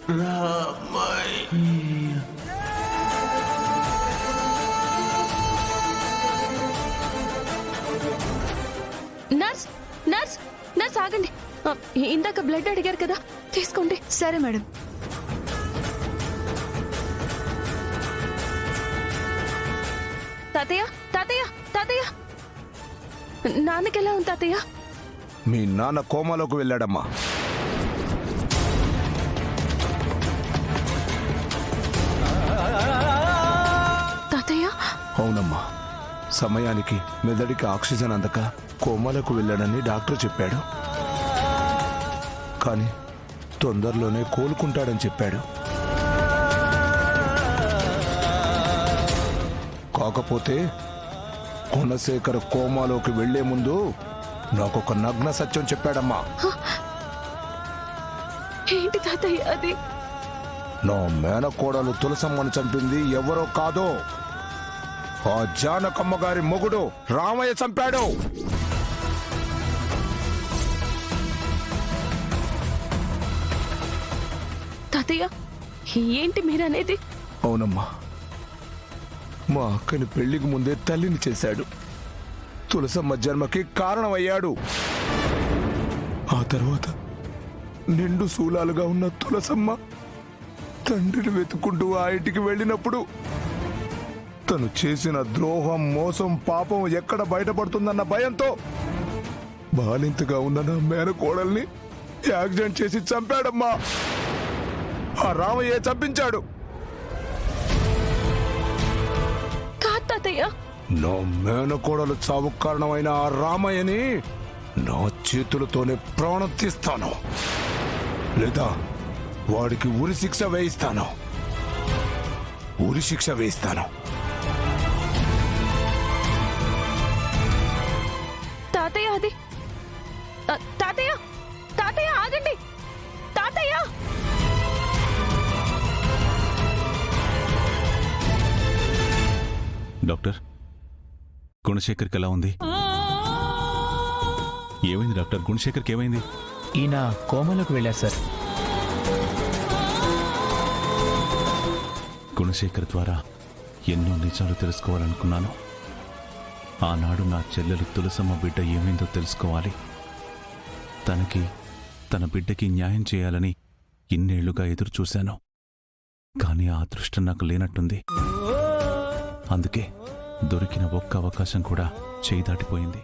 Nurse nurse nurse ఆగండి. ఇందాక blood అడిగారు కదా, తీసుకోండి. సరే మేడం. తాతయ్య తాతయ్య తాతయ్య, నాన్నకెలా ఉంది తాతయ్య? మీ నాన్న కోమాలోకి వెళ్ళాడమ్మా. తాతయ్య అవునమ్మా, సమయానికి మెదడికి ఆక్సిజన్ అందక కోమాలోకి వెళ్ళాడని డాక్టర్ చెప్పాడు. కానీ తొందరలోనే కోలుకుంటాడని చెప్పాడు. కాకపోతే గుణశేఖర్ కోమాలోకి వెళ్లే ముందు నాకొక నగ్న సత్యం చెప్పాడమ్మా. ఏంటి తాతయ్య అది? నా మేనకోడలు తులసమ్మను చంపింది ఎవరో కాదో, ఆ జానకమ్మ గారి మొగుడు రామయ్య చంపాడు. తాతయ్య ఏంటి మీరనేది? అవునమ్మా, మా అక్కని పెళ్లికి ముందే తల్లిని చేశాడు. తులసమ్మ జన్మకి కారణమయ్యాడు. ఆ తర్వాత నిండు శూలాలుగా ఉన్న తులసమ్మ తండ్రిని వెతుక్కుంటూ ఆ ఇంటికి వెళ్ళినప్పుడు తను చేసిన ద్రోహం, మోసం, పాపం ఎక్కడ బయటపడుతుందన్న భయంతో బాలింతగా ఉన్న నా మేనకోడల్ని యాక్సిడెంట్ చేసి చంపాడమ్మా. ఆ రామయ్య చంపించాడు. తాతయ్య నా మేనకోడలు చావు కారణమైన ఆ రామయ్యని నా చేతులతోనే ప్రాణం తీస్తాను, లేదా వాడికి ఉరి శిక్ష వేయిస్తాను. ఉరి శిక్ష వేయిస్తాను. తాతయ్య అది తాతయ్య తాతయ్య ఆగండి తాతయ్య. డాక్టర్, గుణశేఖర్కి ఎలా ఉంది? ఏమైంది డాక్టర్? గుణశేఖర్కి ఏమైంది? ఈయన కోమలోకి వెళ్ళారు సార్. గుణశేఖర్ ద్వారా ఎన్నో నిజాలు తెలుసుకోవాలనుకున్నాను. ఆనాడు నా చెల్లెలు తులసమ్మ బిడ్డ ఏమైందో తెలుసుకోవాలి. తనకి, తన బిడ్డకి న్యాయం చేయాలని ఇన్నేళ్లుగా ఎదురు చూశాను. కానీ ఆ అదృష్టం నాకు లేనట్టుంది. అందుకే దొరికిన ఒక్క అవకాశం కూడా చేయి దాటిపోయింది.